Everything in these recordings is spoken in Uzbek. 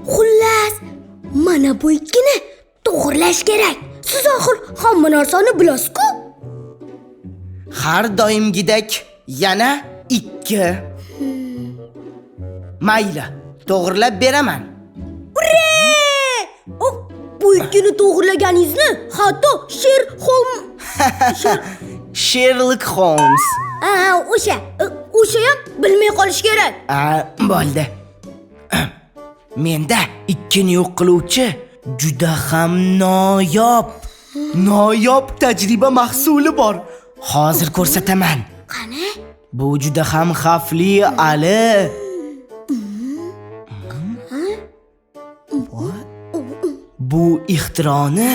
Xullas, mana bu ikkini to'g'rilash kerak. Siz oxir hamma narsani bilasiz-ku. Har doimgidek yana 2. Mayli, to'g'rilab beraman. Ure! Bu ikkini to'g'rilaganingizni hatto Sherlock Holmes. O'sha ham bilmay qolish kerak. Bo'ldi. Menda 2ni yo'q qiluvchi juda ham noyob tajriba mahsuli bor. Hozir ko'rsataman. Qani? Bu juda ham xavfli, Ali. Bu ixtironi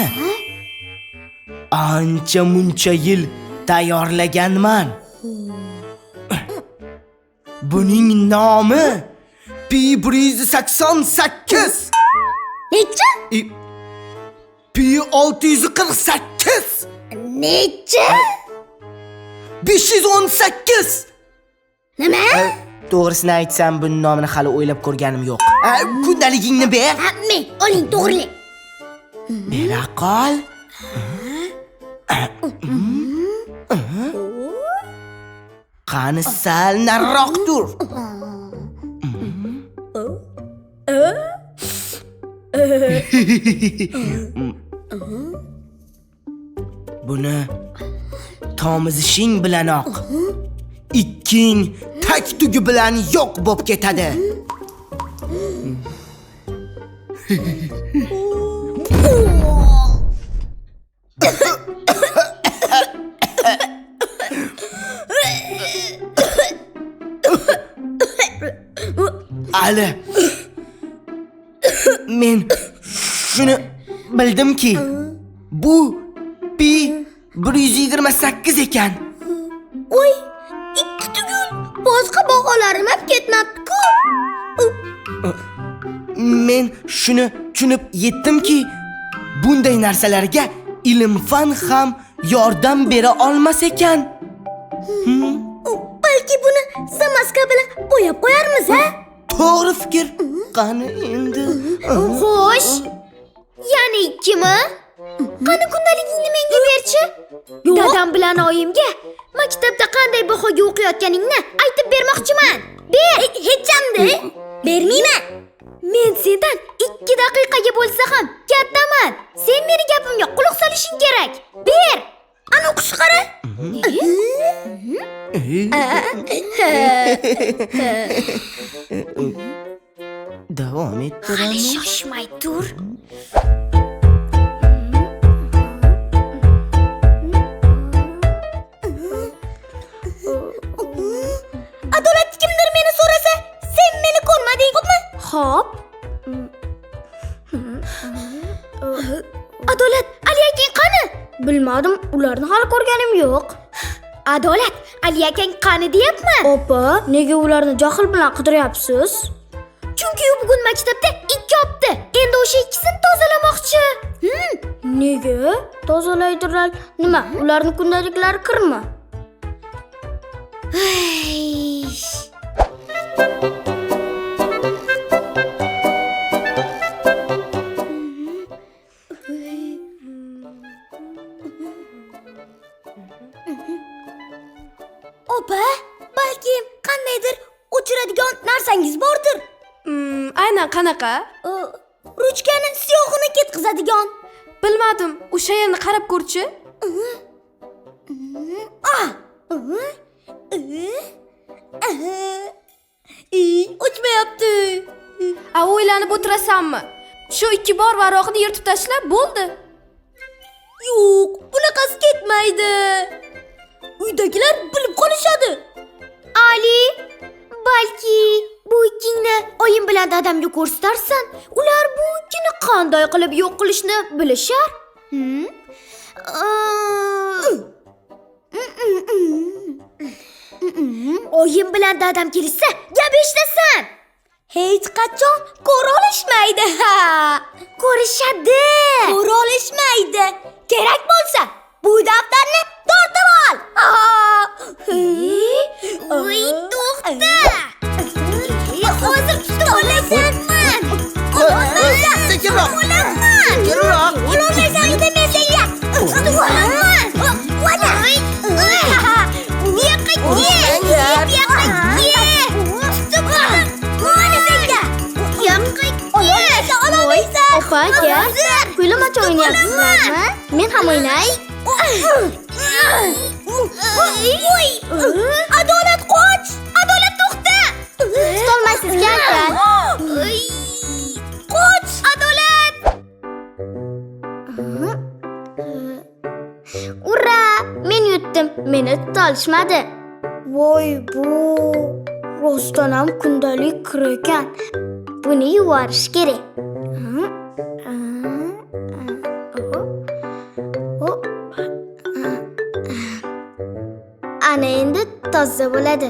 ancha-muncha yil tayyorlaganman. Buning nomi P188. Necha? P648. Necha? 518. Nima? To'g'risini aytsam, bu nomini hali o'ylab ko'rganim yo'q. Kundaligingni ber. Men oling, to'g'rilang. Bera qol. Qani sal nariroq tur. Buni tomizishing bilanoq 2ing tak tugi bilan yo'q bo'lib ketadi. Ali, men shuni bildimki, bu P128 ekan. Oy, 2 tugul. Boshqa baholarim ham ketmabdi-ku. Men shuni tushunib yetdimki, bunday narsalarga ilm-fan ham yordam bera olmas ekan. Balki buni zamaska bilan bo'yab qo'yarmiz, ha? To'g'ri fikr. Qani endi. Xo'sh. Yana 2 mi? Qani kundaligingni menga berchi. Dadam bilan oyimga maktabda qanday bahoga o'qiyotganingni aytib bermoqchiman. Ber, hecham-da. Bermayman. Men sendan 2 daqiqaga bo'lsa ham kattaman. Sen meni gapimga quloq solishing kerak. Ber. Ana o'qish qara. Davom ettiramiz. Hali shoshmay tur. Adolat kimdir meni so'rasa, sen meni ko'rmading, xo'pmi? Xo'p. Adolat, Ali akang qani? Bilmadim, ularni hali ko'rganim yo'q. Adolat, Ali akang qani deyapman? Opa, nega ularni jahl bilan qidiryapsiz? Chunki u bugun maktabda 2 opti. Endi o'sha 2sini tozalamoqchi. Nega? Tozalaydilar. Nima? Ularning kundaliklari kirmi? Opa, balki qandaydir o'chiradigan narsangiz bordir. Aynan qanaqa? Ruchkani siyohini ketkizadigan. Bilmadim, o'sha yerni qarab ko'rchi. O'chmay o'ylanib o'tirasanmi? Shu 2 bor varoqni yirtib tashlab bo'ldi. Yo'q, bunaqasi ketmaydi. Uydagilar bilib qolishadi. Ali, balki bu ikkingni oyim bilan dadamga ko'rsatarsan, ular bu ikkini qanday qilib yo'q qilishni bilishar. Oyim bilan dadam kelsa, gap eshitasan. Hech qachon ko'ra olishmaydi. Ko'rishadi. Ko'ra olishmaydi. Kerak bo'lsa, bu daftarni tortib ol. Voy, to'xta. Hozir tutib olasanmi? Sekinroq. Sekinroq. Olmaysan, men senga. Tutib olaman. Voy. Bu yoqqa kel. Bu yoqqa kel. Tutib olaman. Mana senga. Bu yoqqa kel. Olmaysan. Opa aka, kuylamacha o'ynayapsizlarmi? Men ham o'ynay. Voy. Adolat qoch. Adolat to'xta. Tutolmaysiz aka. Qoch, Adolat. Ura! Men yutdim. Meni tutolishmadi. Voy bu rostdan ham kundalik kir ekan. Buni yuvarish kerak. Ana endi toza bo'ladi.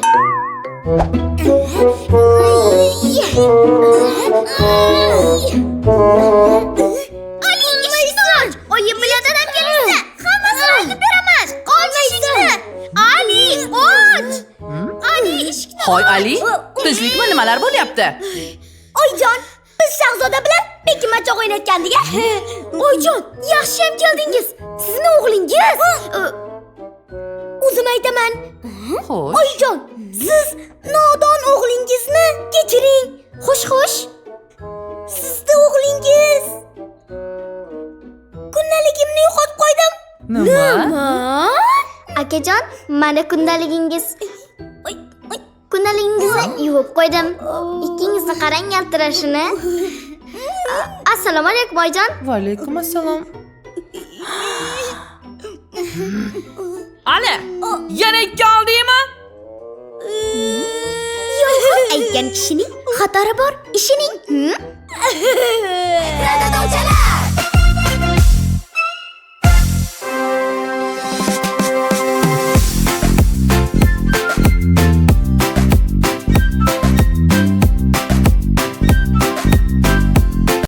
Ali, ishonch. Oyim bilan dadam kelsa, hammasini aytib beramiz. Och eshikni. Ali, och. Ali, eshikni. Hoy Ali, tinchlikmi, nimalar bo'lyapti? Oyjon, biz Shahzoda bilan bekimachoq o'ynayotgandik. Oyjon, yaxshiyam keldingiz. Sizning o'g'lingiz. O'zim aytaman. Xo'sh. Oyjon, siz nodon o'g'lingizni kechiring. Xush. Sizning o'g'lingiz. Kundaligimni yo'qotib qo'ydim. Nima? Akajon, mana kundaligingiz. Kundaligingizni yuvib qo'ydim. Ikkingizni qarang yaltirashini. Assalomu alaykum boyjon. Va alaykum assalom. Ali, yana 2 oldingmi? Yo'q, aytgan kishining xatari bor, ishining. Radadovchalar!